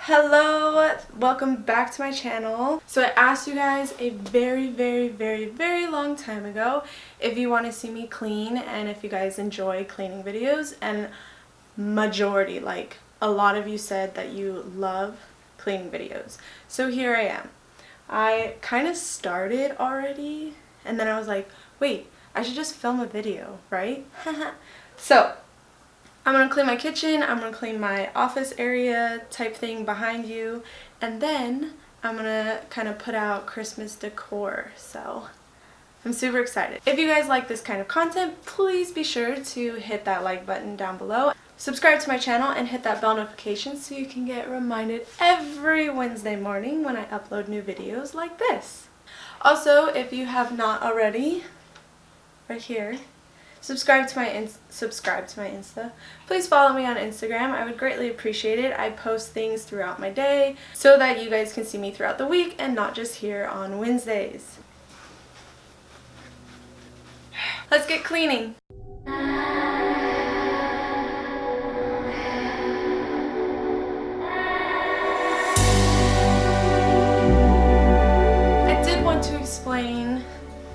Hello, welcome back to my channel. So I asked you guys a very long time ago if you want to see me clean and if you guys enjoy cleaning videos, and majority, like a lot of you said that you love cleaning videos. So here I am. I kind of started already and then I was like, wait, I should just film a video, right? So I'm going to clean my kitchen, I'm going to clean my office area type thing behind you, and then I'm going to kind of put out Christmas decor. So I'm super excited. If you guys like this kind of content, please be sure to hit that like button down below. Subscribe to my channel and hit that bell notification so you can get reminded every Wednesday morning when I upload new videos like this. Also, if you have not already, right here, subscribe to my Insta. Please follow me on Instagram. I would greatly appreciate it. I post things throughout my day so that you guys can see me throughout the week and not just here on Wednesdays. Let's get cleaning. I did want to explain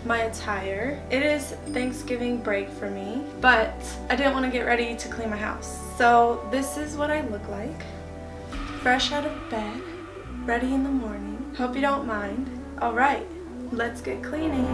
my attire. It is Thanksgiving break for me, but I didn't want to get ready to clean my house. So this is what I look like. Fresh out of bed, ready in the morning. Hope you don't mind. Alright, let's get cleaning.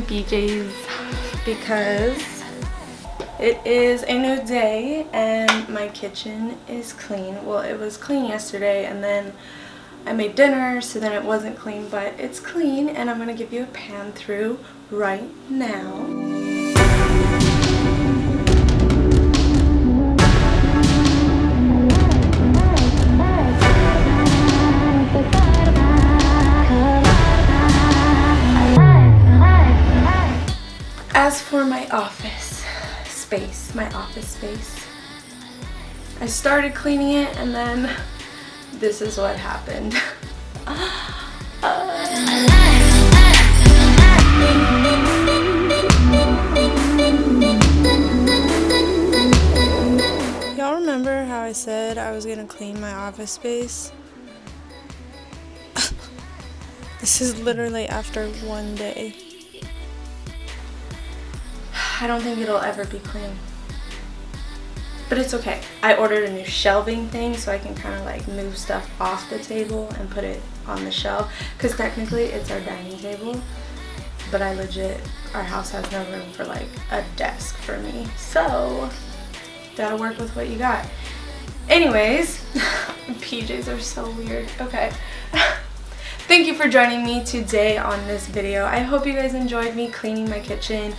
PJs because it is a new day and my kitchen is clean. Well, it was clean yesterday and then I made dinner, so then it wasn't clean, but it's clean and I'm gonna give you a pan through right now. As for my office space, I started cleaning it and then this is what happened. Y'all remember how I said I was gonna clean my office space? This is literally after one day. I don't think it'll ever be clean. But it's okay. I ordered a new shelving thing so I can kind of like move stuff off the table and put it on the shelf. Because technically it's our dining table. But our house has no room for like a desk for me. So, gotta work with what you got. Anyways, PJs are so weird. Okay. Thank you for joining me today on this video. I hope you guys enjoyed me cleaning my kitchen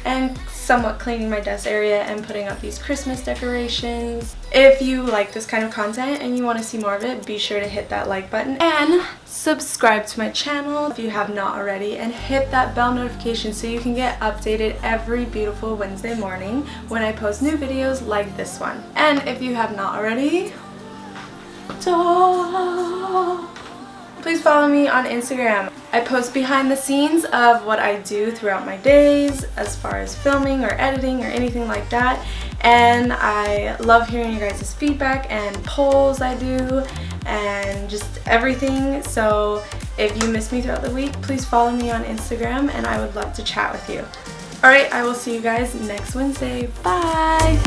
and somewhat cleaning my desk area and putting up these Christmas decorations. If you like this kind of content and you want to see more of it, be sure to hit that like button and subscribe to my channel if you have not already, and hit that bell notification so you can get updated every beautiful Wednesday morning when I post new videos like this one. And if you have not already, please follow me on Instagram. I post behind the scenes of what I do throughout my days as far as filming or editing or anything like that. And I love hearing you guys' feedback and polls I do and just everything. So if you miss me throughout the week, please follow me on Instagram and I would love to chat with you. Alright, I will see you guys next Wednesday. Bye!